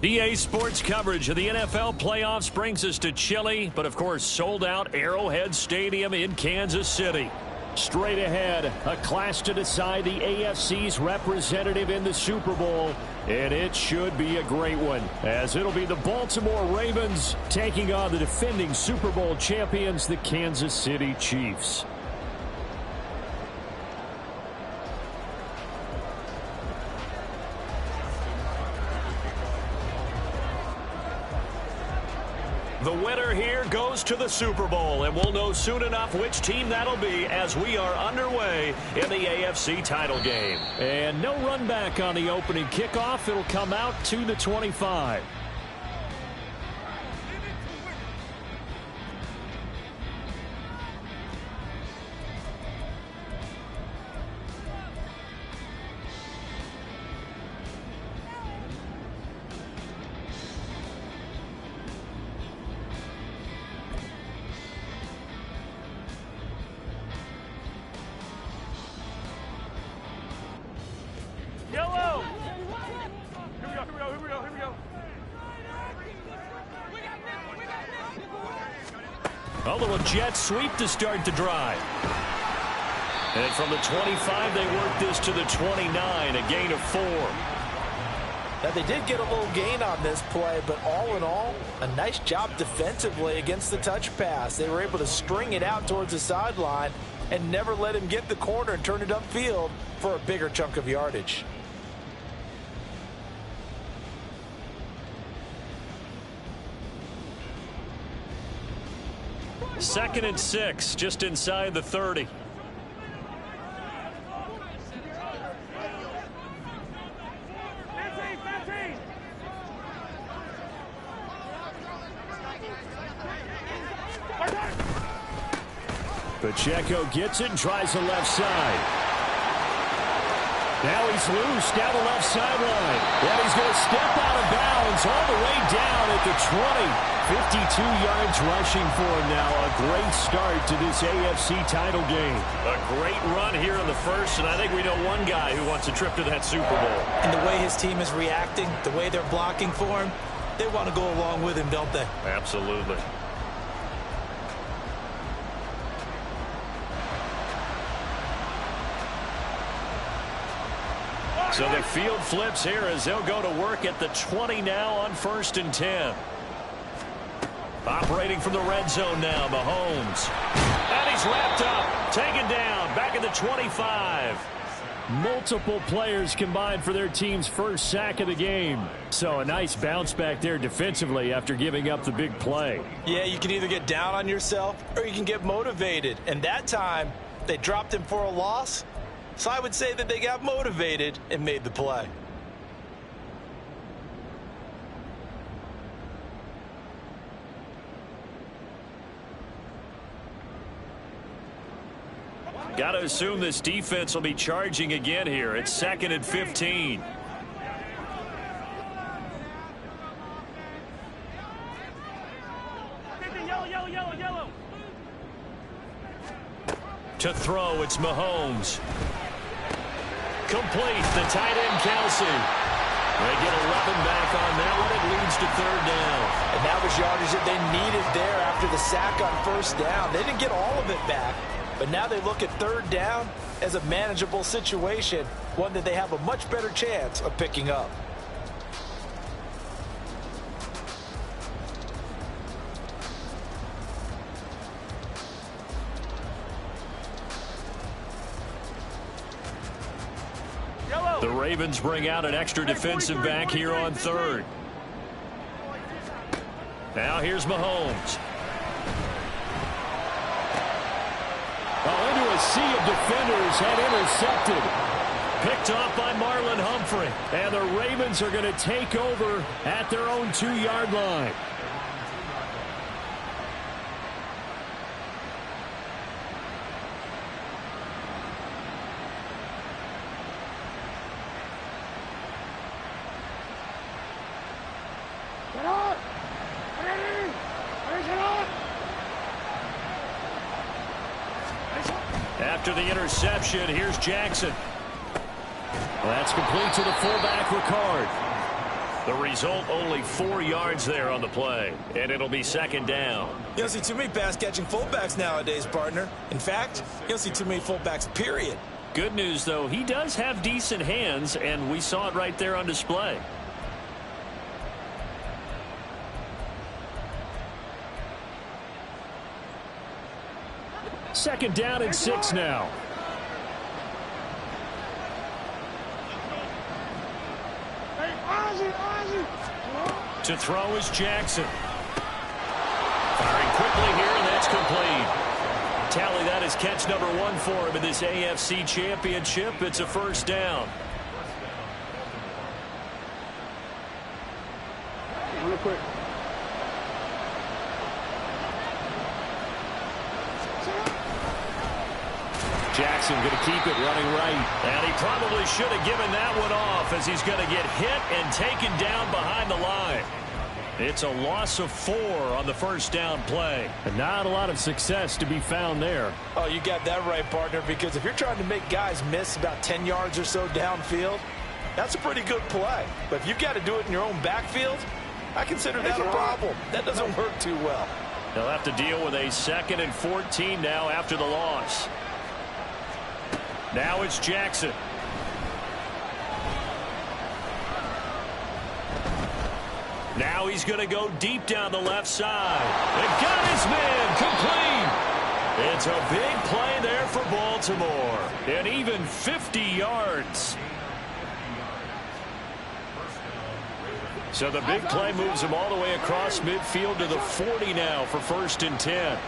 EA Sports coverage of the NFL playoffs brings us to chilly, but of course sold out Arrowhead Stadium in Kansas City. Straight ahead, a clash to decide the AFC's representative in the Super Bowl, and it should be a great one, as it'll be the Baltimore Ravens taking on the defending Super Bowl champions, the Kansas City Chiefs. The winner here goes to the Super Bowl, and we'll know soon enough which team that'll be as we are underway in the AFC title game. And no run back on the opening kickoff. It'll come out to the 25. A little jet sweep to start the drive. And from the 25, they work this to the 29, a gain of 4. Now, they did get a little gain on this play, but all in all, a nice job defensively against the touch pass. They were able to string it out towards the sideline and never let him get the corner and turn it upfield for a bigger chunk of yardage. Second and 6, just inside the 30. Pacheco gets it and tries the left side. Now he's loose down the left sideline. And he's going to step out of bounds all the way down at the 20. 52 yards rushing for him now. A great start to this AFC title game. A great run here in the first, and I think we know one guy who wants a trip to that Super Bowl. And the way his team is reacting, the way they're blocking for him, they want to go along with him, don't they? Absolutely. So the field flips here as they'll go to work at the 20 now on 1st and 10. Operating from the red zone now, Mahomes. And he's wrapped up, taken down, back at the 25. Multiple players combined for their team's first sack of the game. So a nice bounce back there defensively after giving up the big play. Yeah, you can either get down on yourself or you can get motivated. And that time, they dropped him for a loss. So I would say that they got motivated and made the play. Got to assume this defense will be charging again here. It's 2nd and 15. To throw, it's Mahomes. Complete, the tight end Kelsey. They get 11 back on that one. It leads to 3rd down. And that was yardage that they needed there after the sack on 1st down. They didn't get all of it back, but now they look at 3rd down as a manageable situation, one that they have a much better chance of picking up. The Ravens bring out an extra defensive back here on 3rd. Now here's Mahomes. Into a sea of defenders and intercepted. Picked off by Marlon Humphrey. And the Ravens are going to take over at their own 2-yard line. After the interception, here's Jackson. Well, that's complete to the fullback, Ricard. The result, only 4 yards there on the play, and it'll be second down. You don't see too many pass-catching fullbacks nowadays, partner. In fact, you don't see too many fullbacks, period. Good news, though, he does have decent hands, and we saw it right there on display. Second down and 6 now. To throw is Jackson. Firing quickly here, and that's complete. Tally that is catch number 1 for him in this AFC Championship. It's a first down. Real quick. Jackson going to keep it running right. And he probably should have given that one off as he's going to get hit and taken down behind the line. It's a loss of 4 on the first down play. And not a lot of success to be found there. Oh, you got that right, partner, because if you're trying to make guys miss about 10 yards or so downfield, that's a pretty good play. But if you've got to do it in your own backfield, I consider that a problem. That doesn't work too well. They'll have to deal with a 2nd and 14 now after the loss. Now it's Jackson. Now he's going to go deep down the left side. And got his man complete. It's a big play there for Baltimore. And even 50 yards. So the big play moves him all the way across midfield to the 40 now for 1st and 10.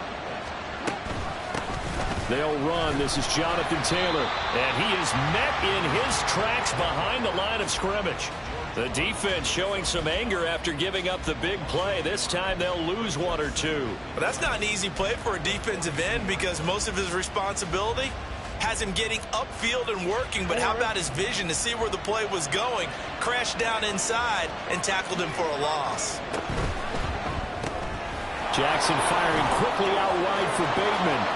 They'll run. This is Jonathan Taylor. And he is met in his tracks behind the line of scrimmage. The defense showing some anger after giving up the big play. This time they'll lose 1 or 2. But that's not an easy play for a defensive end because most of his responsibility has him getting upfield and working. But how about his vision to see where the play was going? Crashed down inside and tackled him for a loss. Jackson firing quickly out wide for Bateman.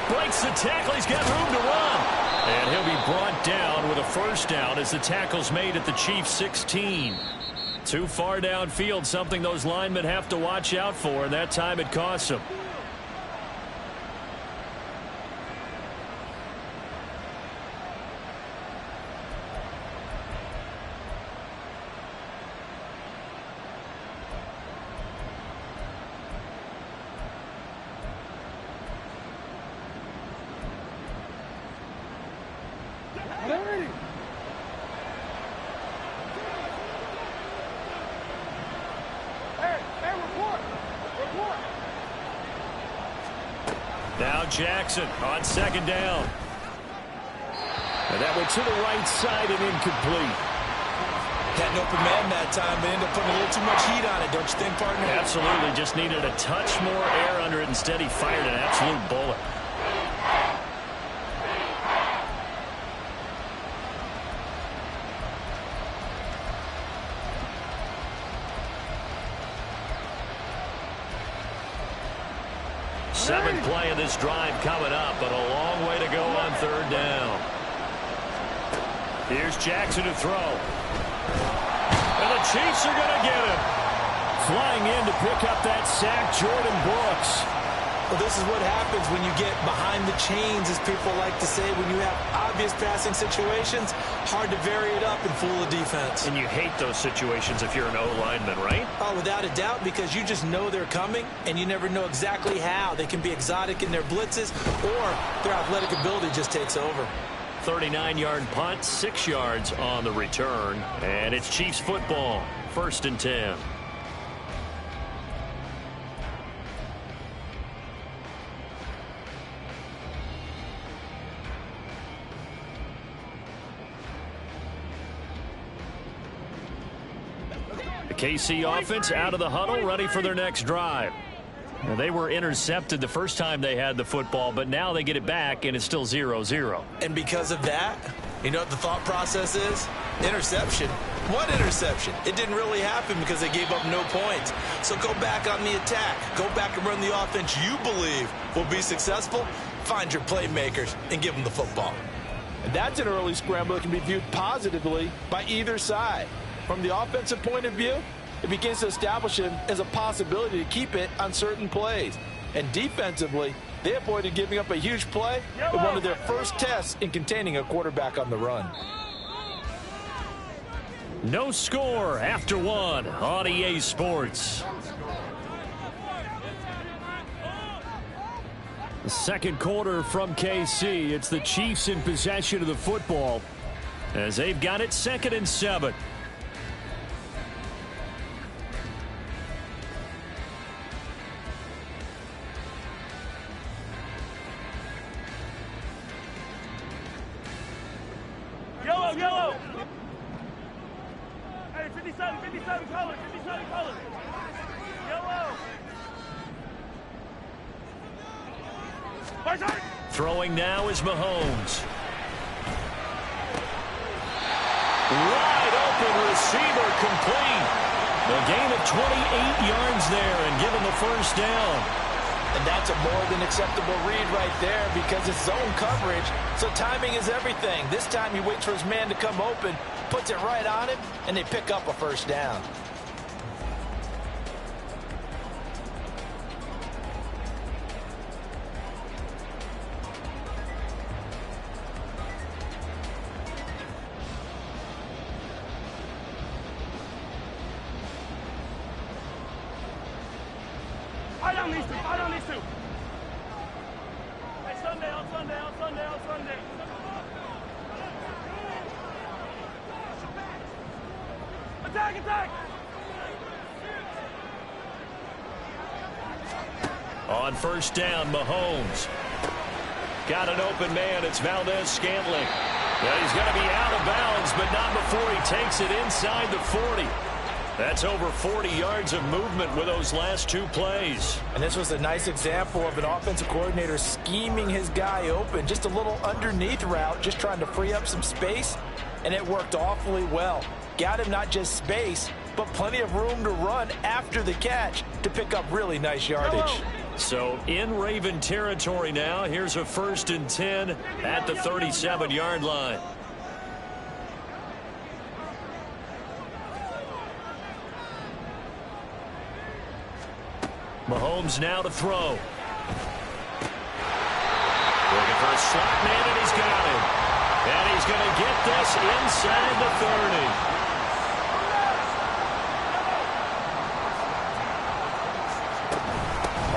Breaks the tackle. He's got room to run. And he'll be brought down with a first down as the tackle's made at the Chiefs' 16. Too far downfield, something those linemen have to watch out for, and that time it costs them. Now Jackson on 2nd down. And that went to the right side and incomplete. Had an open man that time, but ended up putting a little too much heat on it, don't you think, partner? Absolutely. Just needed a touch more air under it. Instead, he fired an absolute bullet. Seventh play of this drive coming up, but a long way to go on 3rd down. Here's Jackson to throw. And the Chiefs are going to get him. Flying in to pick up that sack, Jordan Brooks. Well, this is what happens when you get behind the chains, as people like to say. When you have obvious passing situations, hard to vary it up and fool the defense. And you hate those situations if you're an O-lineman, right? Oh, without a doubt, because you just know they're coming, and you never know exactly how. They can be exotic in their blitzes, or their athletic ability just takes over. 39-yard punt, 6 yards on the return. And it's Chiefs football, 1st and 10. The KC offense out of the huddle, ready for their next drive. Now, they were intercepted the first time they had the football, but now they get it back, and it's still 0-0. And because of that, you know what the thought process is? Interception. What interception? It didn't really happen because they gave up no points. So go back on the attack. Go back and run the offense you believe will be successful. Find your playmakers and give them the football. And that's an early scramble that can be viewed positively by either side. From the offensive point of view, it begins to establish him as a possibility to keep it on certain plays. And defensively, they avoided giving up a huge play in one of their first tests in containing a quarterback on the run. No score after one on EA Sports. The second quarter from KC. It's the Chiefs in possession of the football as they've got it 2nd and 7. Yellow, yellow. Hey, 57 colors, 57 colors. Yellow. Throwing now is Mahomes. Wide open receiver complete. A gain of 28 yards there and given the first down. And that's a more than acceptable read right there because it's zone coverage, so timing is everything. This time he waits for his man to come open, puts it right on him, and they pick up a first down. I don't need to. Hey, Sunday. Attack! On first down, Mahomes. Got an open man. It's Valdez-Scantling. Well, he's going to be out of bounds, but not before he takes it inside the 40. That's over 40 yards of movement with those last two plays. And this was a nice example of an offensive coordinator scheming his guy open. Just a little underneath route, just trying to free up some space, and it worked awfully well. Got him not just space, but plenty of room to run after the catch to pick up really nice yardage. So in Raven territory now. Here's a 1st and 10 at the 37-yard line. Mahomes now to throw. Looking for a slot man, and he's got it. And he's going to get this inside the 30.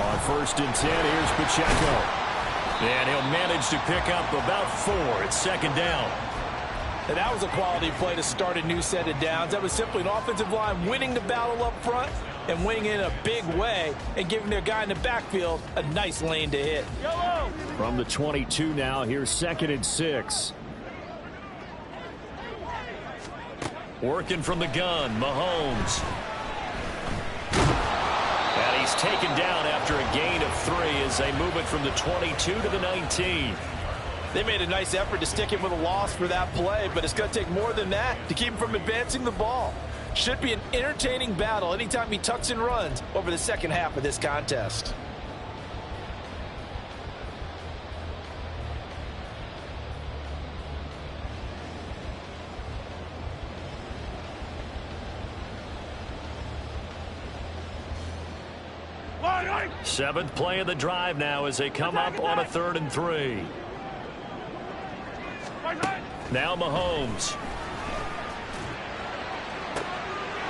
On 1st and 10, here's Pacheco. And he'll manage to pick up about 4. It's 2nd down. And that was a quality play to start a new set of downs. That was simply an offensive line winning the battle up front and winning in a big way and giving their guy in the backfield a nice lane to hit. From the 22 now, here's 2nd and 6. Working from the gun, Mahomes. And he's taken down after a gain of 3 as they move it from the 22 to the 19. They made a nice effort to stick him with a loss for that play, but it's going to take more than that to keep him from advancing the ball. Should be an entertaining battle anytime he tucks and runs over the second half of this contest. Seventh play of the drive now as they come up on a 3rd and 3. Now Mahomes.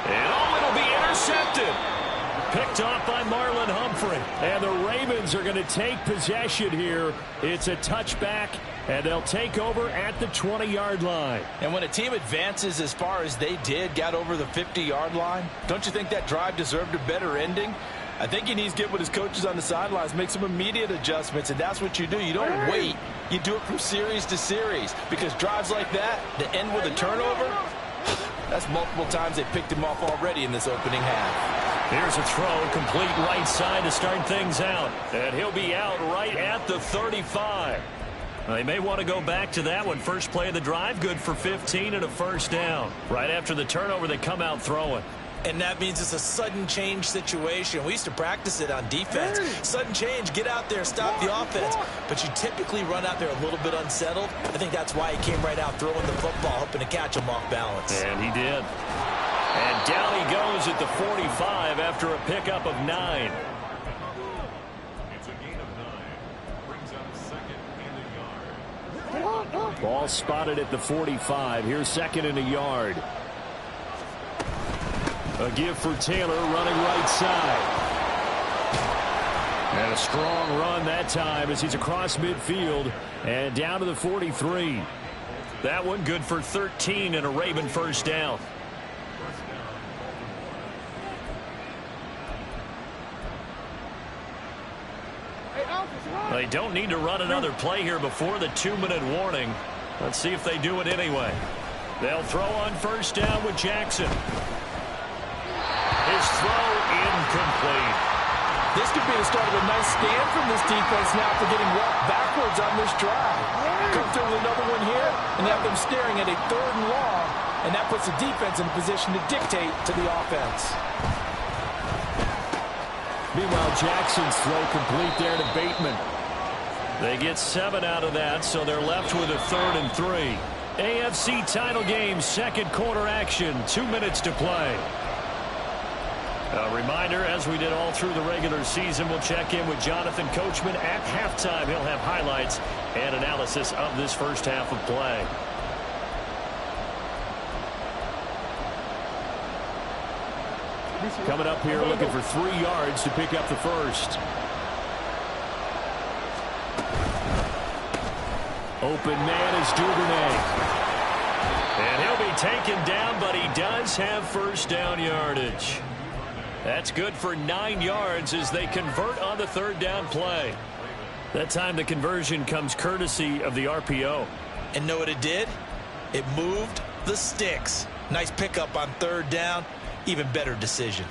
And it'll be intercepted. Picked off by Marlon Humphrey. And the Ravens are going to take possession here. It's a touchback, and they'll take over at the 20-yard line. And when a team advances as far as they did, got over the 50-yard line, don't you think that drive deserved a better ending? I think he needs to get with his coaches on the sidelines, make some immediate adjustments, and that's what you do. You don't wait. You do it from series to series, because drives like that end with a turnover, that's multiple times they picked him off already in this opening half. Here's a throw, complete right side to start things out, and he'll be out right at the 35. They may want to go back to that one. First play of the drive, good for 15 and a first down. Right after the turnover, they come out throwing. And that means it's a sudden change situation. We used to practice it on defense. Sudden change, get out there, stop the offense. But you typically run out there a little bit unsettled. I think that's why he came right out throwing the football, hoping to catch him off balance. And he did. And down he goes at the 45 after a pickup of 9. It's a gain of 9. Brings up second and a yard. Ball spotted at the 45. Here's second and a yard. A give for Taylor running right side. And a strong run that time as he's across midfield and down to the 43. That one good for 13 and a Raven first down. They don't need to run another play here before the 2-minute warning. Let's see if they do it anyway. They'll throw on first down with Jackson. His throw incomplete. This could be the start of a nice stand from this defense now after getting walked backwards on this drive. Come through with another one here and have them staring at a 3rd and long, and that puts the defense in a position to dictate to the offense. Meanwhile, Jackson's throw complete there to Bateman. They get 7 out of that, so they're left with a 3rd and 3. AFC title game, second quarter action, 2 minutes to play. A reminder, as we did all through the regular season, we'll check in with Jonathan Coachman at halftime. He'll have highlights and analysis of this first half of play. Coming up here looking for 3 yards to pick up the first. Open man is Duvernay. And he'll be taken down, but he does have first down yardage. That's good for 9 yards as they convert on the 3rd down play. That time the conversion comes courtesy of the RPO. And know what it did? It moved the sticks. Nice pickup on 3rd down. Even better decision.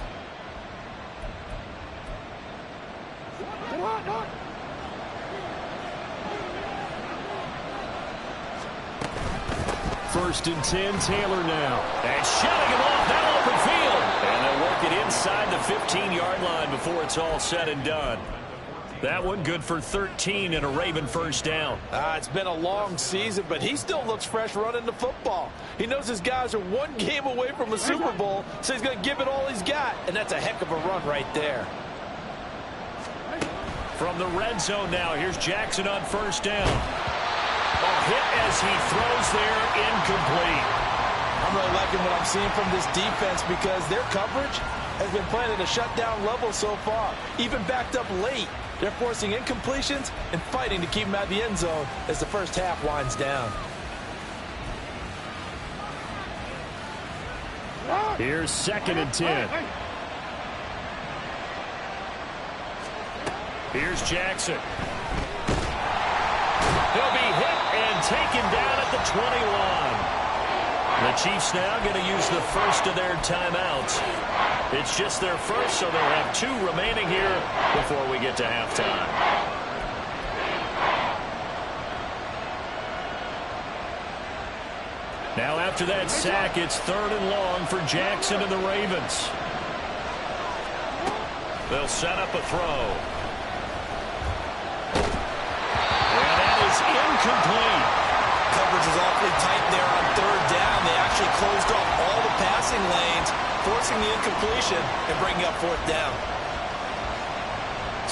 First and 10, Taylor now. And shutting him off that open field. And they'll work it inside the 15-yard line before it's all said and done. That one good for 13 and a Raven first down. It's been a long season, but he still looks fresh running the football. He knows his guys are 1 game away from a Super Bowl, so he's going to give it all he's got. And that's a heck of a run right there. From the red zone now, here's Jackson on first down. A hit as he throws there, incomplete. I'm really liking what I'm seeing from this defense because their coverage has been playing at a shutdown level so far. Even backed up late, they're forcing incompletions and fighting to keep them out of the end zone as the first half winds down. Here's second and 10. Here's Jackson. He'll be hit and taken down at the 21. The Chiefs now going to use the first of their timeouts. It's just their first, so they'll have 2 remaining here before we get to halftime. Now after that sack, it's 3rd and long for Jackson and the Ravens. They'll set up a throw. And that is incomplete. Coverage is awfully tight there on 3rd down. They actually closed off all the passing lanes, forcing the incompletion and bringing up 4th down.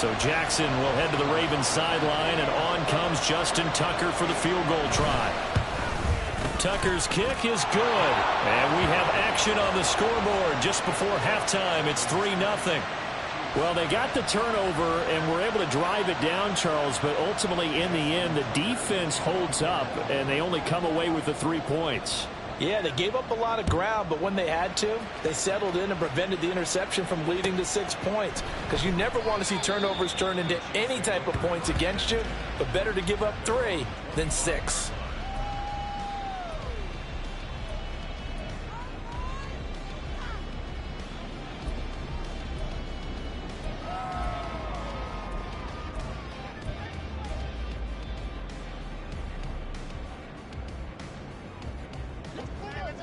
So Jackson will head to the Ravens sideline, and on comes Justin Tucker for the field goal try. Tucker's kick is good, and we have action on the scoreboard just before halftime. It's 3-0. Well, they got the turnover and were able to drive it down, Charles, but ultimately in the end, the defense holds up, and they only come away with the 3 points. Yeah, they gave up a lot of ground, but when they had to, they settled in and prevented the interception from leading to 6 points. Because you never want to see turnovers turn into any type of points against you, but better to give up 3 than 6.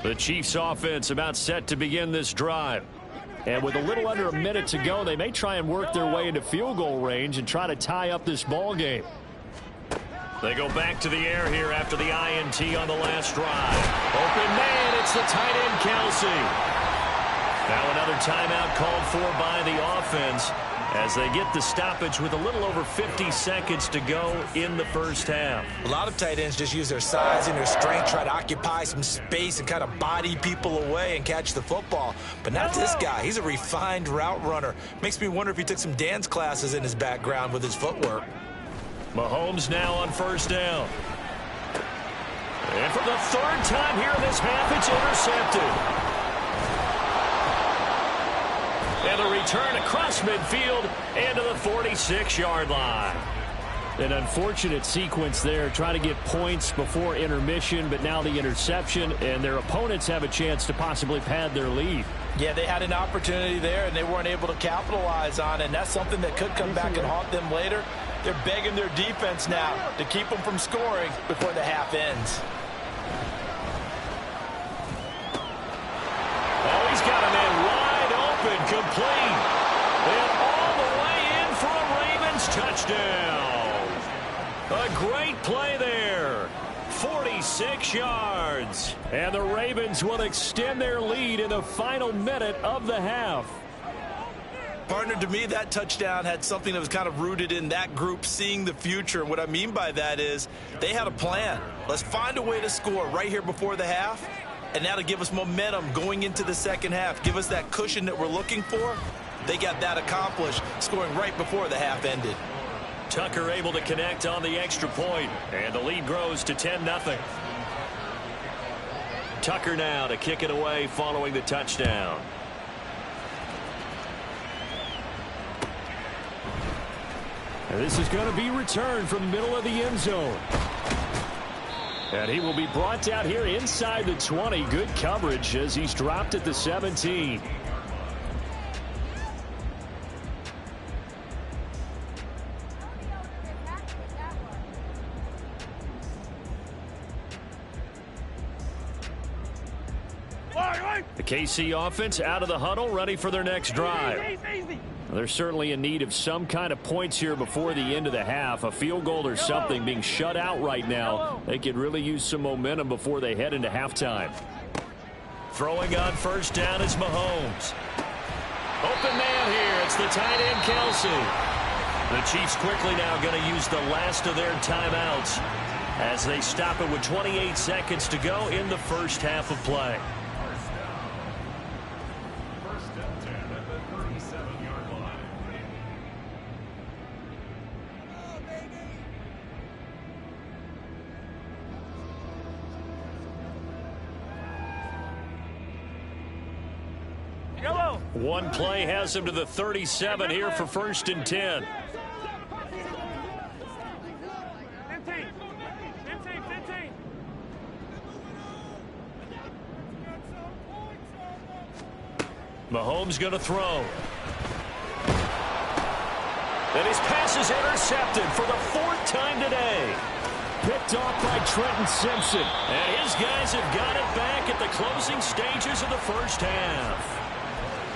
The Chiefs offense about set to begin this drive. And with a little under a minute to go, they may try and work their way into field goal range and try to tie up this ball game. They go back to the air here after the INT on the last drive. Open man, it's the tight end Kelsey. Now another timeout called for by the offense as they get the stoppage with a little over 50 seconds to go in the first half. A lot of tight ends just use their size and their strength, try to occupy some space and kind of body people away and catch the football. But not this guy. He's a refined route runner. Makes me wonder if he took some dance classes in his background with his footwork. Mahomes now on first down. And for the third time here in this half, it's intercepted. And the return across midfield and to the 46-yard line. An unfortunate sequence there, trying to get points before intermission, but now the interception, and their opponents have a chance to possibly pad their lead. Yeah, they had an opportunity there, and they weren't able to capitalize on it, and that's something that could come back and haunt them later. They're begging their defense now to keep them from scoring before the half ends. Oh, he's got a man wide open, complete. And all the way in for a Ravens touchdown. A great play there. 46 yards. And the Ravens will extend their lead in the final minute of the half. Partner, to me, that touchdown had something that was kind of rooted in that group seeing the future. And what I mean by that is they had a plan. Let's find a way to score right here before the half. And that'll give us momentum going into the second half. Give us that cushion that we're looking for. They got that accomplished, scoring right before the half ended. Tucker able to connect on the extra point, and the lead grows to 10-0. Tucker now to kick it away following the touchdown. And this is going to be returned from the middle of the end zone. And he will be brought down here inside the 20. Good coverage as he's dropped at the 17. The KC offense out of the huddle, ready for their next drive. They're certainly in need of some kind of points here before the end of the half. A field goal or something, being shut out right now. They could really use some momentum before they head into halftime. Throwing on first down is Mahomes. Open man here. It's the tight end, Kelsey. The Chiefs quickly now going to use the last of their timeouts as they stop it with 28 seconds to go in the first half of play. One play has him to the 37 here for 1st and 10. 15. Mahomes going to throw. And his pass is intercepted for the 4th time today. Picked off by Trenton Simpson. And his guys have got it back at the closing stages of the first half.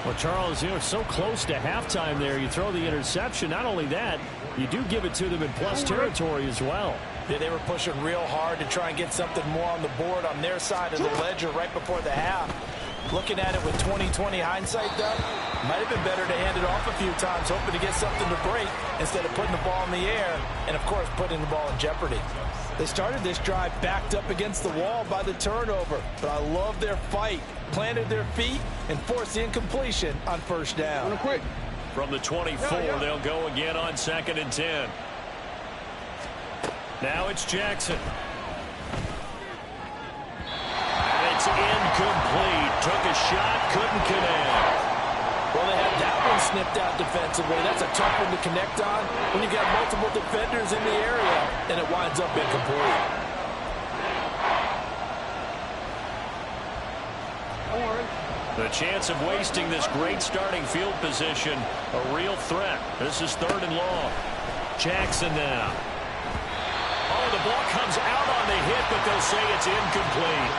Well, Charles, so close to halftime there. You throw the interception. Not only that, you do give it to them in plus territory as well. Yeah, they were pushing real hard to try and get something more on the board on their side of the ledger right before the half. Looking at it with 20/20 hindsight, though, might have been better to hand it off a few times, hoping to get something to break instead of putting the ball in the air and, of course, putting the ball in jeopardy. They started this drive backed up against the wall by the turnover, but I love their fight. Planted their feet and forced the incompletion on first down. From the 24, they'll go again on 2nd and 10. Now it's Jackson. And it's incomplete. Took a shot, couldn't connect. Well, they had that one snipped out defensively. That's a tough one to connect on when you got multiple defenders in the area, and it winds up incomplete. The chance of wasting this great starting field position, a real threat. This is 3rd and long. Jackson now. Oh, the ball comes out on the hit, but they'll say it's incomplete.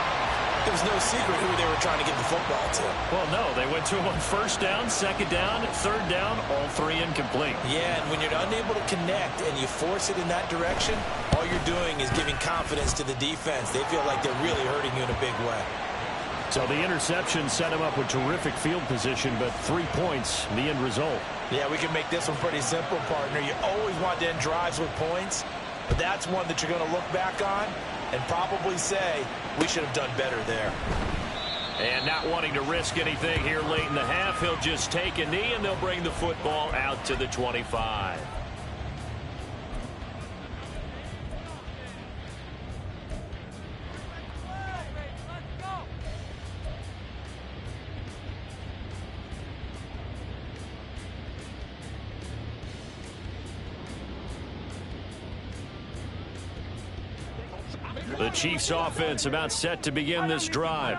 There was no secret who they were trying to get the football to. Well, no, they went to him on 1st down, 2nd down, 3rd down, all 3 incomplete. Yeah, and when you're unable to connect and you force it in that direction, all you're doing is giving confidence to the defense. They feel like they're really hurting you in a big way. So the interception set him up with terrific field position, but 3 points, the end result. Yeah, we can make this one pretty simple, partner. You always want to end drives with points, but that's one that you're going to look back on and probably say, we should have done better there. And not wanting to risk anything here late in the half, he'll just take a knee, and they'll bring the football out to the 25. The Chiefs offense about set to begin this drive.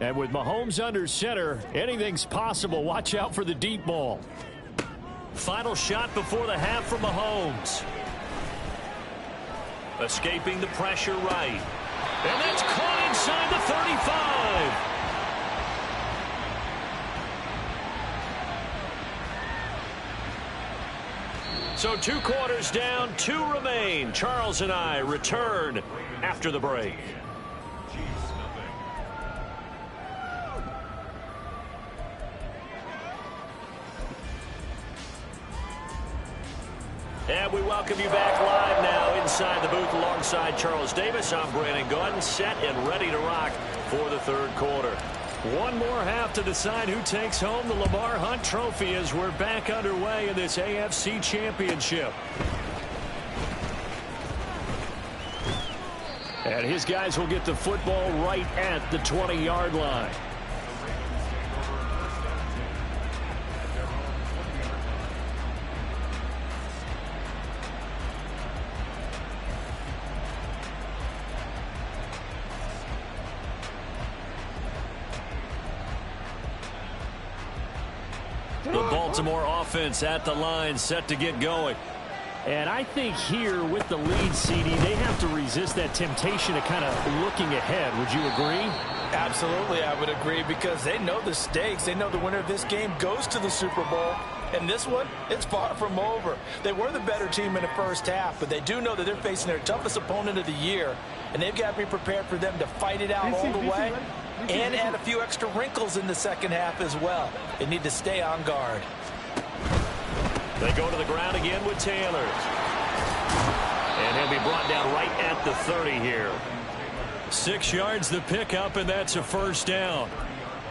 And with Mahomes under center, anything's possible. Watch out for the deep ball. Final shot before the half from Mahomes. Escaping the pressure right. And that's caught inside the 35. So 2 quarters down, 2 remain. Charles and I return after the break. And we welcome you back live now inside the booth alongside Charles Davis. I'm Brandon Gordon, set and ready to rock for the third quarter. One more half to decide who takes home the Lamar Hunt Trophy as we're back underway in this AFC Championship. And his guys will get the football right at the 20-yard line. The Baltimore offense at the line, set to get going. And I think here with the lead, CD, they have to resist that temptation of kind of looking ahead. Would you agree? Absolutely, I would agree, because they know the stakes. They know the winner of this game goes to the Super Bowl. And this one, it's far from over. They were the better team in the first half, but they do know that they're facing their toughest opponent of the year. And they've got to be prepared for them to fight it out all the way and add a few extra wrinkles in the second half as well. They need to stay on guard. They go to the ground again with Taylor. And he'll be brought down right at the 30 here. 6 yards the pickup, and that's a first down.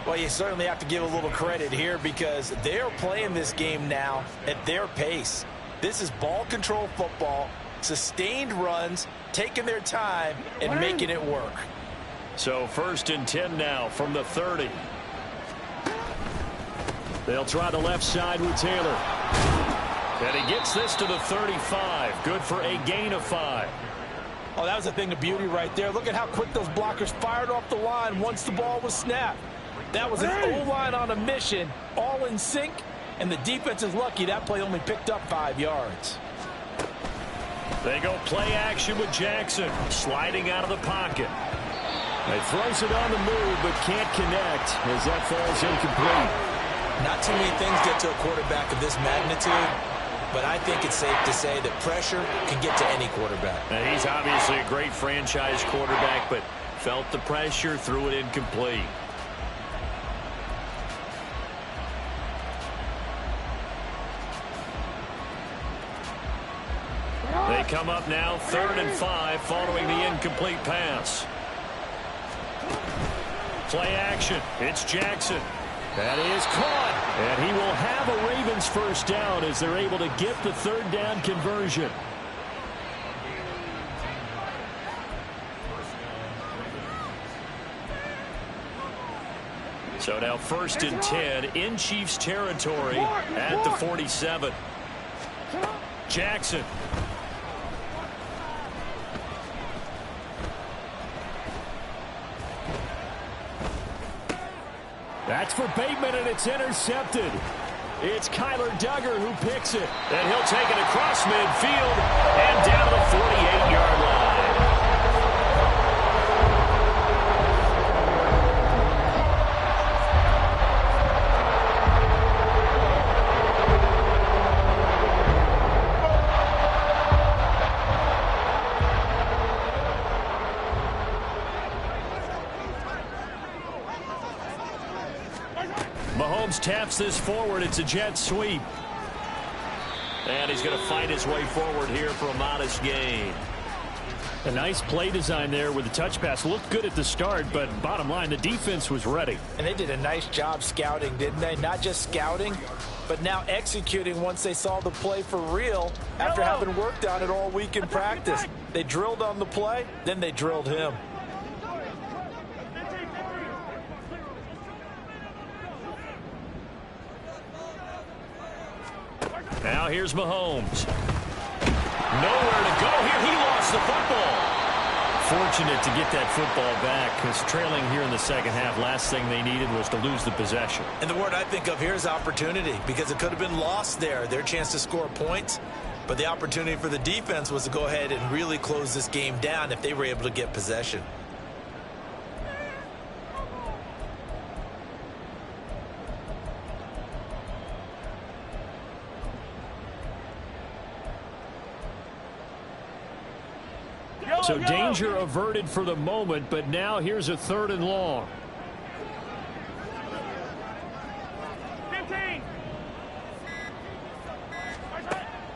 Well, you certainly have to give a little credit here because they're playing this game now at their pace. This is ball control football, sustained runs, taking their time, and making it work. So 1st and 10 now from the 30. They'll try the left side with Taylor. And he gets this to the 35. Good for a gain of 5. Oh, that was a thing of beauty right there. Look at how quick those blockers fired off the line once the ball was snapped. That was an O-line on a mission, all in sync, and the defense is lucky that play only picked up 5 yards. They go play action with Jackson, sliding out of the pocket. He throws it on the move, but can't connect as that falls incomplete. Not too many things get to a quarterback of this magnitude, but I think it's safe to say that pressure can get to any quarterback. And he's obviously a great franchise quarterback, but felt the pressure, threw it incomplete. They come up now 3rd and 5 following the incomplete pass. Play action. It's Jackson. That is caught. And he will have a Ravens first down as they're able to get the 3rd down conversion. So now 1st and 10 in Chiefs territory at the 47. Jackson. That's for Bateman, and it's intercepted. It's Kyler Duggar who picks it. And he'll take it across midfield and down to the 48-yard line. Mahomes taps this forward. It's a jet sweep. And he's going to fight his way forward here for a modest gain. A nice play design there with the touch pass. Looked good at the start, but bottom line, the defense was ready. And they did a nice job scouting, didn't they? Not just scouting, but now executing once they saw the play for real after having worked on it all week in practice. They drilled on the play, then they drilled him. Now here's Mahomes. Nowhere to go here. He lost the football. Fortunate to get that football back, because trailing here in the second half, last thing they needed was to lose the possession. And the word I think of here is opportunity, because it could have been lost there. Their chance to score points, but the opportunity for the defense was to go ahead and really close this game down if they were able to get possession. So danger averted for the moment, but now here's a 3rd and long. 15.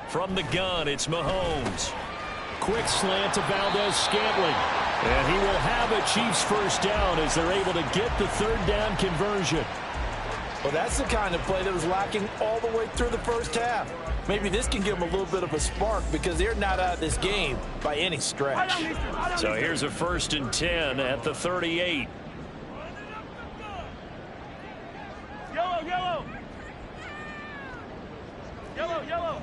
From the gun, it's Mahomes. Quick slant to Valdez-Scantling. And he will have a Chiefs first down as they're able to get the 3rd down conversion. Well, that's the kind of play that was lacking all the way through the first half. Maybe this can give them a little bit of a spark because they're not out of this game by any stretch. So here's a 1st and 10 at the 38. Yellow, yellow. Yellow, yellow.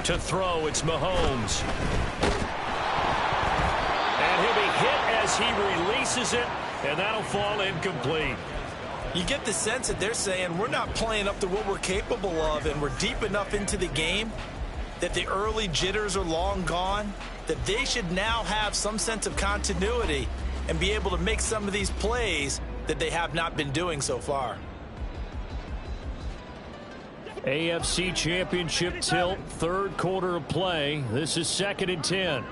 To throw, it's Mahomes. And he'll be hit as he releases it, and that'll fall incomplete. You get the sense that they're saying we're not playing up to what we're capable of, and we're deep enough into the game that the early jitters are long gone, that they should now have some sense of continuity and be able to make some of these plays that they have not been doing so far. AFC Championship tilt, 3rd quarter of play. This is 2nd and 10.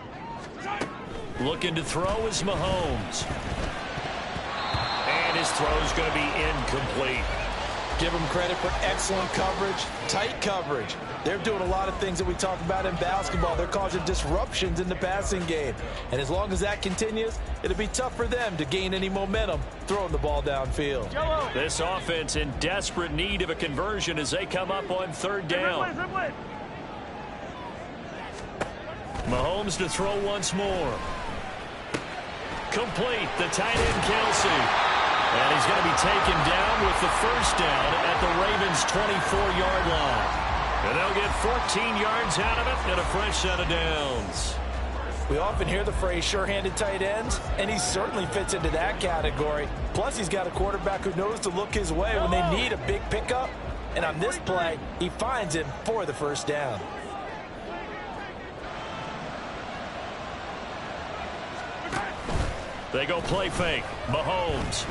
Looking to throw is Mahomes. And his throw's going to be incomplete. Give them credit for excellent coverage, tight coverage. They're doing a lot of things that we talk about in basketball. They're causing disruptions in the passing game. And as long as that continues, it'll be tough for them to gain any momentum throwing the ball downfield. This offense in desperate need of a conversion as they come up on 3rd down. Mahomes to throw once more. Complete, the tight end Kelsey. And he's going to be taken down with the 1st down at the Ravens' 24-yard line. And they'll get 14 yards out of it and a fresh set of downs. We often hear the phrase sure-handed tight ends, and he certainly fits into that category. Plus, he's got a quarterback who knows to look his way when they need a big pickup. And on this play, he finds him for the 1st down. They go play fake. Mahomes.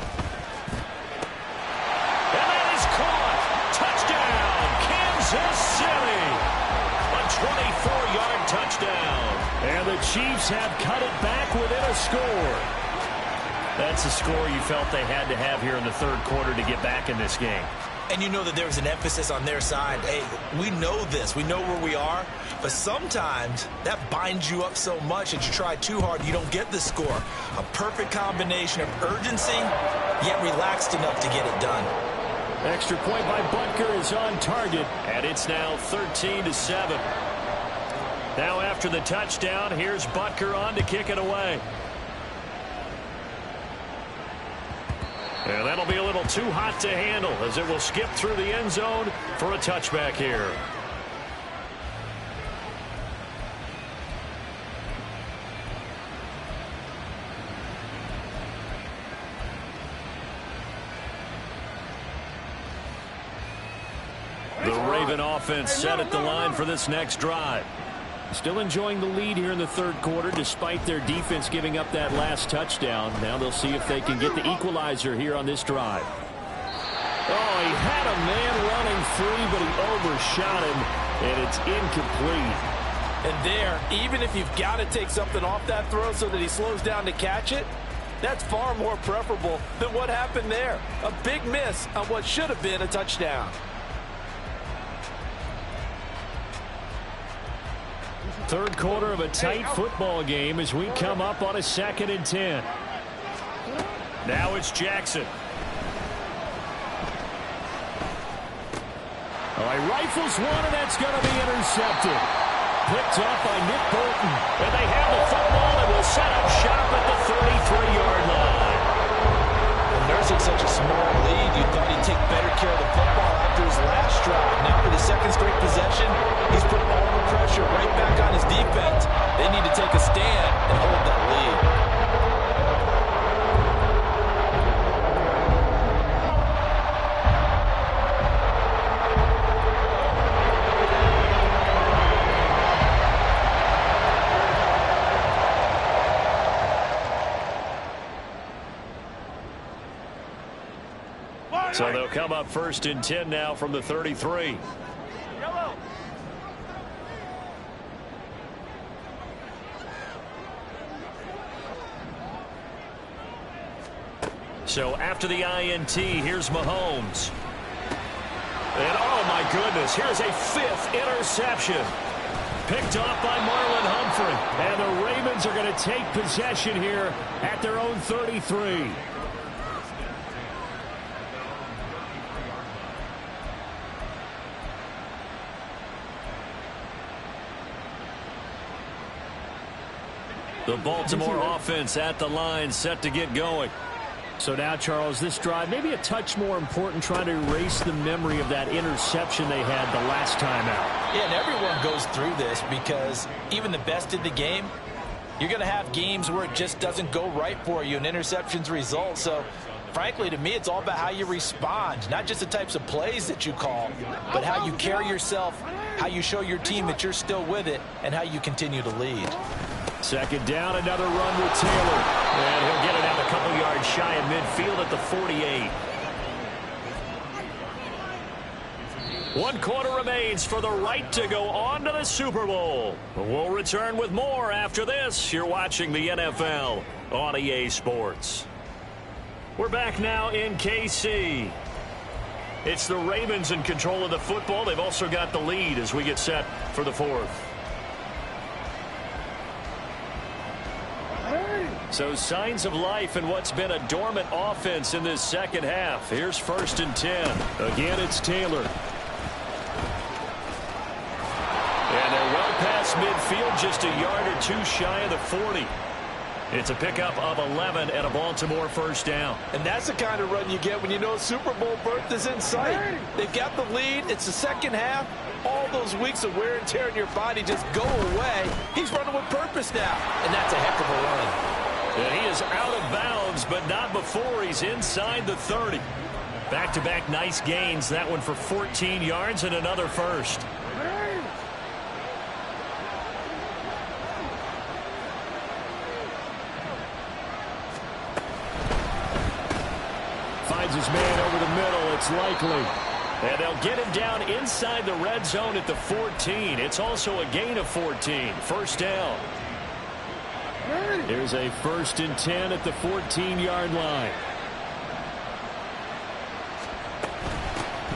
And that is caught. Touchdown, Kansas City. A 24-yard touchdown. And the Chiefs have cut it back within a score. That's a score you felt they had to have here in the 3rd quarter to get back in this game. And you know that there was an emphasis on their side. Hey, we know this. We know where we are. But sometimes that binds you up so much that you try too hard, you don't get the score. A perfect combination of urgency, yet relaxed enough to get it done. Extra point by Butker is on target. And it's now 13-7. Now after the touchdown, here's Butker on to kick it away. And that'll be a little too hot to handle as it will skip through the end zone for a touchback here. The Raven offense set at the line for this next drive. Still enjoying the lead here in the 3rd quarter despite their defense giving up that last touchdown. Now they'll see if they can get the equalizer here on this drive. Oh, he had a man running free, but he overshot him, and it's incomplete. And there, even if you've got to take something off that throw so that he slows down to catch it, That's far more preferable than what happened there. A big miss on what should have been a touchdown. Third quarter of a tight football game as we come up on a 2nd and 10. Now it's Jackson. Oh, he rifles one, and that's going to be intercepted. Picked up by Nick Bolton. And they have the football and will set up shop at the 33-yard line. Well, nursing such a small lead, you thought he'd take better care of the football after his last drive. Now for the second straight possession, he's put all the pressure right back on his defense. They need to take a stand and hold that lead. So they'll come up 1st and 10 now from the 33. Yellow. So after the INT, here's Mahomes. And oh my goodness, here's a 5th interception. Picked off by Marlon Humphrey. And the Ravens are going to take possession here at their own 33. The Baltimore offense at the line, set to get going. So now, Charles, this drive maybe a touch more important, trying to erase the memory of that interception they had the last time out. Yeah, and everyone goes through this because even the best in the game, you're going to have games where it just doesn't go right for you and interceptions result. So, frankly, to me, it's all about how you respond, not just the types of plays that you call, but how you carry yourself, how you show your team that you're still with it, and how you continue to lead. 2nd down, another run with Taylor. And he'll get it out a couple yards shy of midfield at the 48. 1 quarter remains for the right to go on to the Super Bowl. We'll return with more after this. You're watching the NFL on EA Sports. We're back now in KC. It's the Ravens in control of the football. They've also got the lead as we get set for the 4th. So signs of life in what's been a dormant offense in this second half. Here's 1st and 10. Again, it's Taylor. And they're well past midfield, just a yard or 2 shy of the 40. It's a pickup of 11 and a Baltimore 1st down. And that's the kind of run you get when you know Super Bowl berth is in sight. They've got the lead. It's the second half. All those weeks of wear and tear in your body just go away. He's running with purpose now, and that's a heck of a run. And he is out of bounds, but not before he's inside the 30. Back-to-back nice gains. That one for 14 yards and another 1st. Finds his man over the middle. It's Likely. And they'll get him down inside the red zone at the 14. It's also a gain of 14. 1st down. Here's a 1st and 10 at the 14-yard line.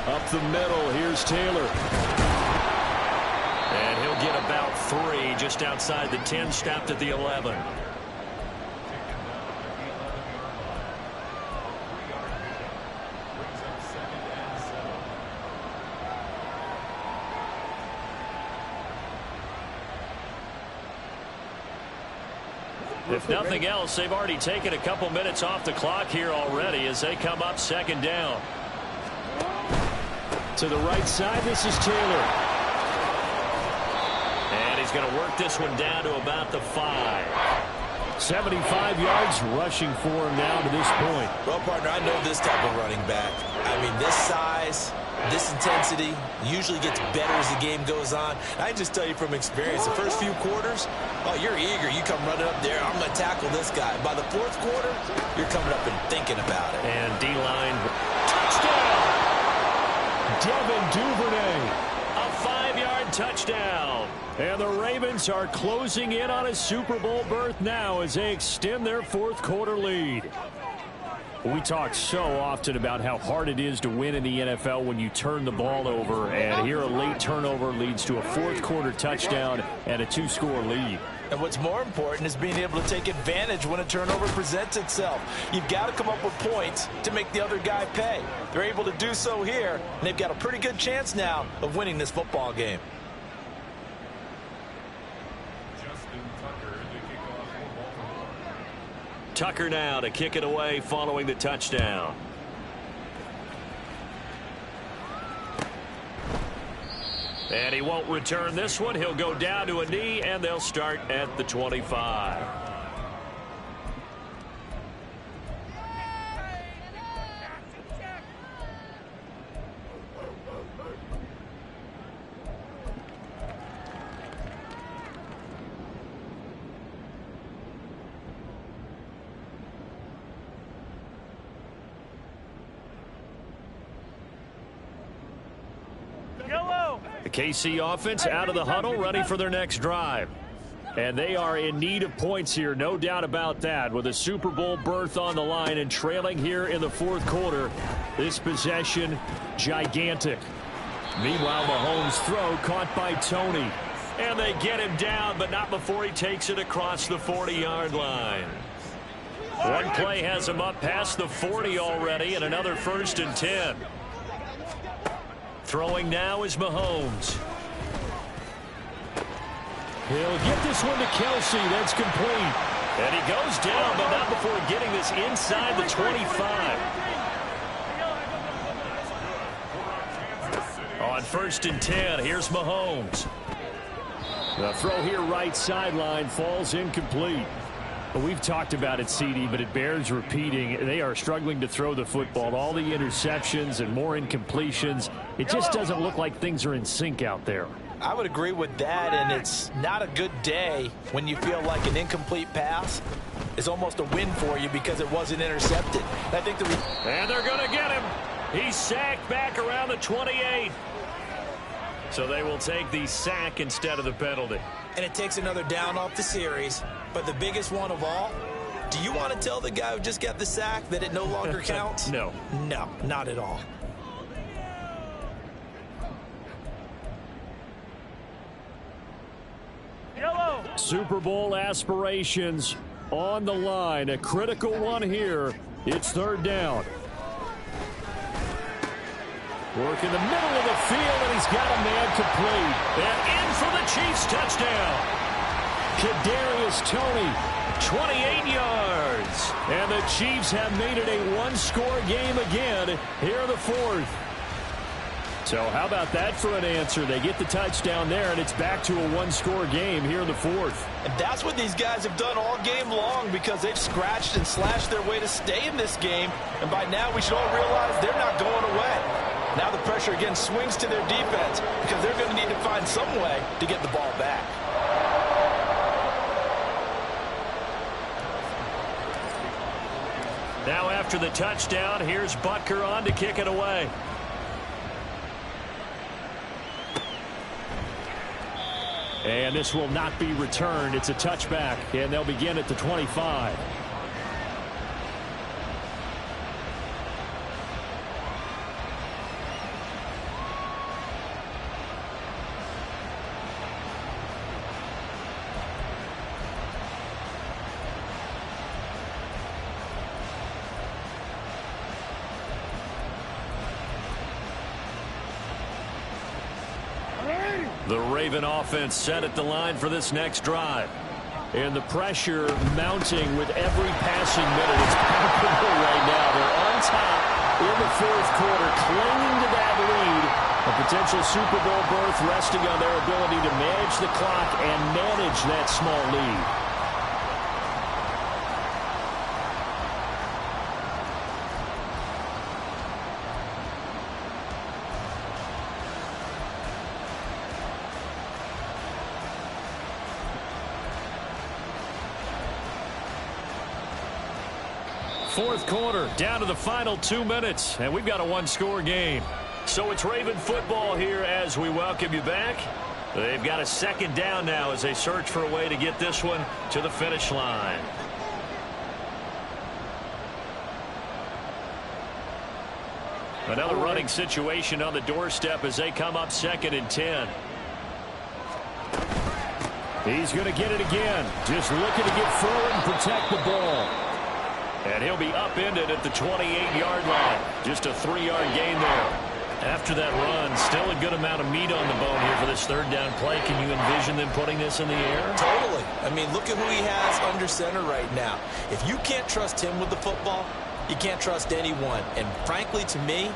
Up the middle, here's Taylor. And he'll get about 3 just outside the 10, stopped at the 11. If nothing else, they've already taken a couple minutes off the clock here already as they come up 2nd down. To the right side, this is Taylor. And he's going to work this one down to about the 5. 75 yards rushing for him now to this point. Well, partner, I know this type of running back. I mean, this size, this intensity usually gets better as the game goes on. I can just tell you from experience, the first few quarters, oh, you're eager. You come running up there, I'm going to tackle this guy. By the 4th quarter, you're coming up and thinking about it. And D-line, touchdown! Devin Duvernay, a 5-yard touchdown. And the Ravens are closing in on a Super Bowl berth now as they extend their fourth quarter lead. We talk so often about how hard it is to win in the NFL when you turn the ball over, and here a late turnover leads to a fourth quarter touchdown and a 2-score lead. And what's more important is being able to take advantage when a turnover presents itself. You've got to come up with points to make the other guy pay. They're able to do so here, and they've got a pretty good chance now of winning this football game. Tucker now to kick it away following the touchdown. And he won't return this one. He'll go down to a knee, and they'll start at the 25. The KC offense out of the huddle, ready for their next drive. And they are in need of points here, no doubt about that, with a Super Bowl berth on the line and trailing here in the fourth quarter. This possession, gigantic. Meanwhile, Mahomes' throw caught by Tony. And they get him down, but not before he takes it across the 40-yard line. One play has him up past the 40 already, and another 1st and 10. Throwing now is Mahomes. He'll get this one to Kelsey. That's complete. And he goes down, but not before getting this inside the 25. On 1st and 10, here's Mahomes. The throw here right sideline falls incomplete. We've talked about it, CD, but it bears repeating. They are struggling to throw the football. All the interceptions and more incompletions. It just doesn't look like things are in sync out there. I would agree with that, and it's not a good day when you feel like an incomplete pass is almost a win for you because it wasn't intercepted. I think and they're going to get him. He's sacked back around the 28. So they will take the sack instead of the penalty. And it takes another down off the series. But the biggest one of all, do you want to tell the guy who just got the sack that it no longer counts? No. No, not at all. Yellow. Super Bowl aspirations on the line. A critical one here. It's 3rd down. Work in the middle of the field, and he's got a man complete. And in for the Chiefs touchdown. Kadarius Toney, 28 yards. And the Chiefs have made it a 1-score game again here in the 4th. So how about that for an answer? They get the touchdown there, and it's back to a 1-score game here in the 4th. And that's what these guys have done all game long because they've scratched and slashed their way to stay in this game. And by now we should all realize they're not going away. Now the pressure again swings to their defense because they're going to need to find some way to get the ball back. Now after the touchdown, here's Butker on to kick it away. And this will not be returned. It's a touchback, and they'll begin at the 25. The Raven offense set at the line for this next drive. And the pressure mounting with every passing minute. It's palpable right now. They're on top in the 4th quarter, clinging to that lead. A potential Super Bowl berth resting on their ability to manage the clock and manage that small lead. Fourth quarter, down to the final 2 minutes, and we've got a 1-score game. So it's Raven football here as we welcome you back. They've got a second down now as they search for a way to get this one to the finish line. Another running situation on the doorstep as they come up 2nd and 10. He's going to get it again. Just looking to get forward and protect the ball. And he'll be upended at the 28-yard line. Just a 3-yard gain there. After that run, still a good amount of meat on the bone here for this 3rd down play. Can you envision them putting this in the air? Totally. I mean, look at who he has under center right now. If you can't trust him with the football, you can't trust anyone. And frankly, to me,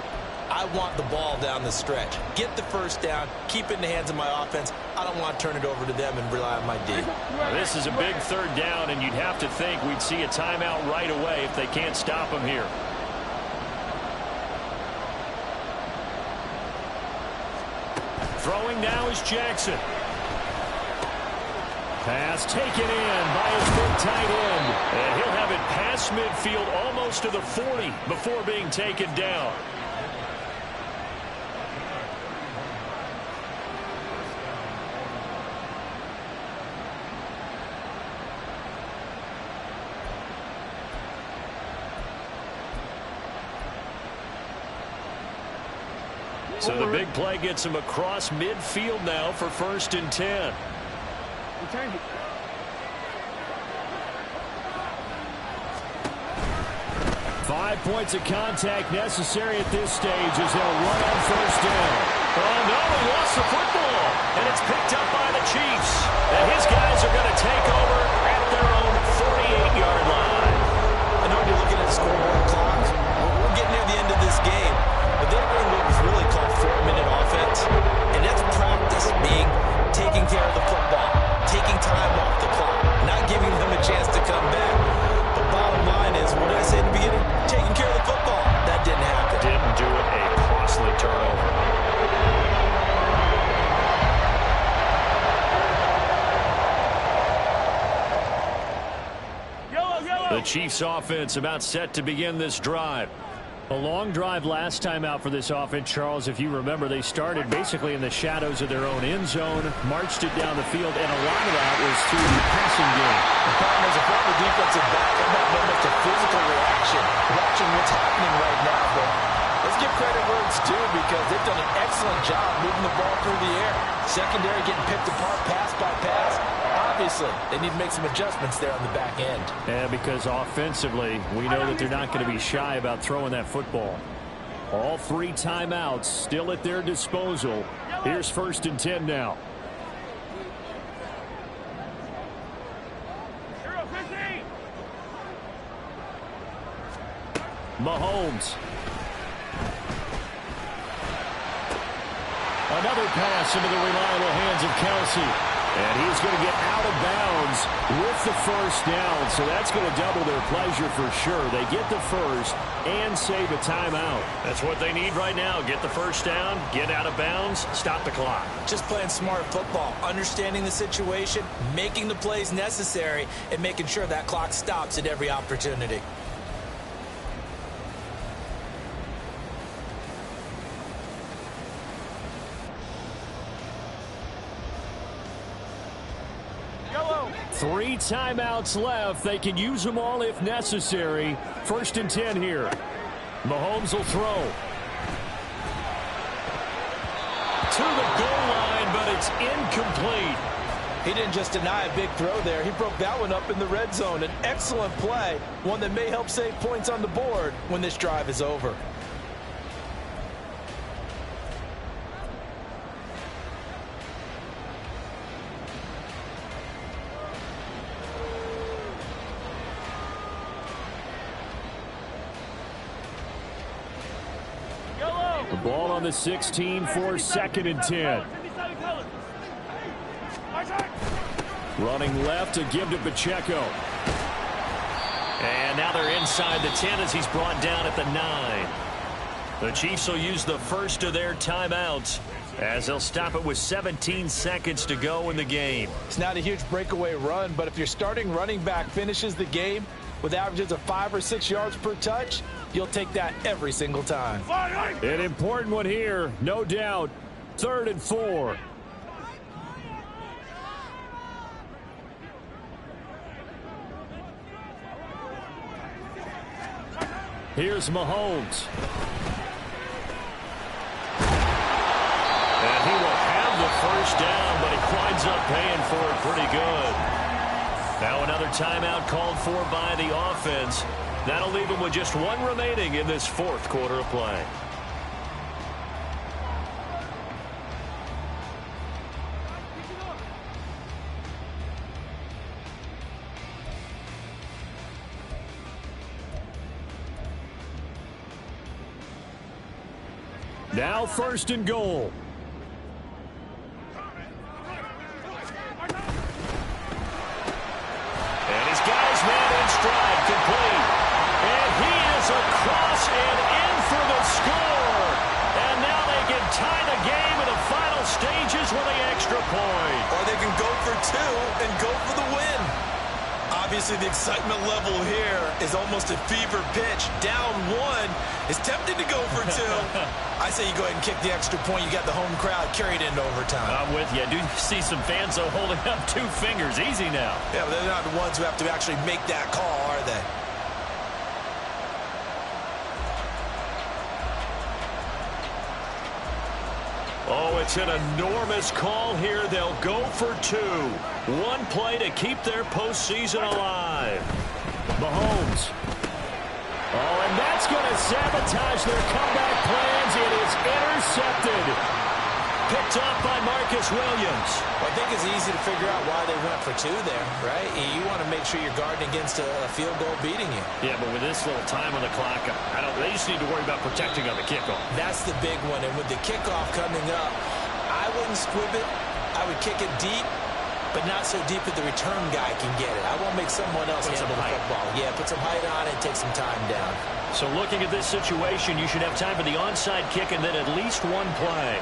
I want the ball down the stretch. Get the first down, keep it in the hands of my offense. I don't want to turn it over to them and rely on my D. Well, this is a big 3rd down, and you'd have to think we'd see a timeout right away if they can't stop him here. Throwing now is Jackson. Pass taken in by his big tight end. And he'll have it past midfield almost to the 40 before being taken down. So the big play gets him across midfield now for 1st and 10. 5 points of contact necessary at this stage as they'll run on 1st down. Oh, no, he lost the football. And it's picked up by the Chiefs. And his guys are going to take over at their own 48-yard line. I know you're looking at the scoreboard clock. We're getting near the end of this game. But they're running what was really called 4-minute offense. And that's practice being taking care of the football, taking time off the clock, not giving them a chance to come back. But bottom line is, what did I say at the beginning? Taking care of the football. That didn't happen. Didn't do it. A costly turnover. The Chiefs offense about set to begin this drive. A long drive last time out for this offense, Charles. If you remember, they started basically in the shadows of their own end zone, marched it down the field, and a lot of that was through the passing game. The problem is, a former defensive back, I'm not very much a physical reaction watching what's happening right now. But let's give credit where it's due because they've done an excellent job moving the ball through the air. Secondary getting picked apart pass by pass. Obviously, they need to make some adjustments there on the back end. Yeah, because offensively, we know that they're not going to be shy about throwing that football. All 3 timeouts still at their disposal. Here's 1st and 10 now. Mahomes. Another pass into the reliable hands of Kelsey. And he's going to get out of bounds with the 1st down. So that's going to double their pleasure for sure. They get the 1st and save a timeout. That's what they need right now. Get the 1st down, get out of bounds, stop the clock. Just playing smart football, understanding the situation, making the plays necessary, and making sure that clock stops at every opportunity. Three timeouts left. They can use them all if necessary. 1st and 10 here. Mahomes will throw. To the goal line, but it's incomplete. He didn't just deny a big throw there. He broke that one up in the red zone. An excellent play. One that may help save points on the board when this drive is over. The ball on the 16 for 2nd and 10. Running left to give to Pacheco. And now they're inside the 10 as he's brought down at the 9. The Chiefs will use the first of their timeouts as they'll stop it with 17 seconds to go in the game. It's not a huge breakaway run, but if your starting running back finishes the game with averages of 5 or 6 yards per touch, you'll take that every single time. An important one here, no doubt. 3rd and 4. Here's Mahomes. And he will have the first down, but he winds up paying for it pretty good. Now another timeout called for by the offense. That'll leave him with just one remaining in this fourth quarter of play. Now first and goal. And he's got his man in stride, complete. And he is across and in for the score. And now they can tie the game in the final stages with the extra point. Or they can go for two and go for the win. Obviously, the excitement level here is almost a fever pitch. Down one. It's tempting to go for two. I say you go ahead and kick the extra point. You got the home crowd carried into overtime. I'm with you. I do see some fans, though, holding up 2 fingers. Easy now. Yeah, but they're not the ones who have to actually make that call, are they? Oh, it's an enormous call here. They'll go for 2. One play to keep their postseason alive. Mahomes. Oh, and that's going to sabotage their comeback plans. It is intercepted. Picked off by Marcus Williams. Well, I think it's easy to figure out why they went for 2 there, right? You want to make sure you're guarding against a field goal beating you. Yeah, but with this little time on the clock, they just need to worry about protecting on the kickoff. That's the big one. And with the kickoff coming up, I wouldn't squib it. I would kick it deep, but not so deep that the return guy can get it. I won't make someone else handle the football. Yeah, put some height on it, take some time down. So looking at this situation, you should have time for the onside kick and then at least one play.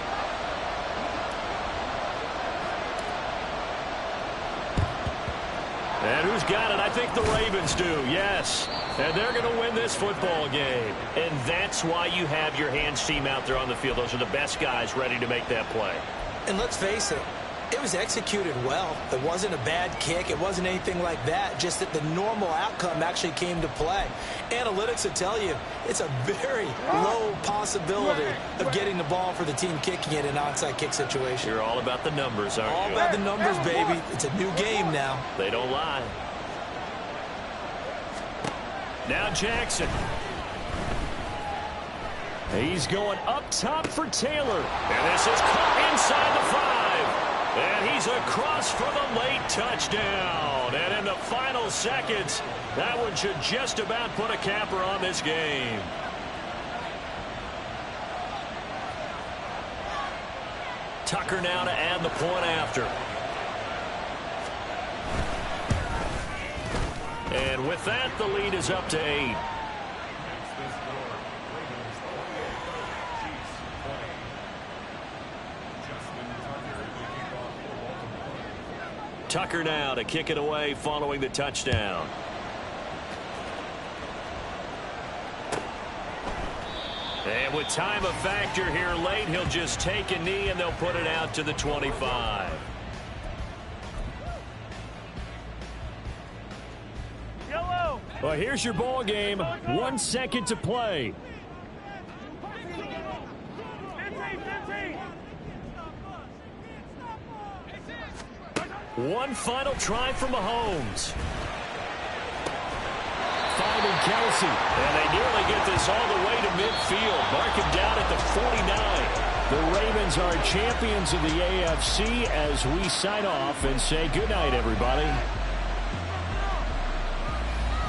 And who's got it? I think the Ravens do, yes. And they're going to win this football game. And that's why you have your hands team out there on the field. Those are the best guys ready to make that play. And let's face it, it was executed well. It wasn't a bad kick. It wasn't anything like that. Just that the normal outcome actually came to play. Analytics will tell you it's a very low possibility of getting the ball for the team kicking it in an onside kick situation. You're all about the numbers, aren't you? All about the numbers, baby. It's a new game now. They don't lie. Now Jackson. He's going up top for Taylor. And this is caught inside the 5. And he's across for the late touchdown. And in the final seconds, that one should just about put a capper on this game. Tucker now to add the point after. And with that, the lead is up to 8. Tucker now to kick it away following the touchdown. And with time a factor here late, he'll just take a knee and they'll put it out to the 25. Yellow. Well, here's your ball game. 1 second to play. 15. One final try for Mahomes. Finding Kelsey. And they nearly get this all the way to midfield. Mark him down at the 49. The Ravens are champions of the AFC as we sign off and say goodnight, everybody.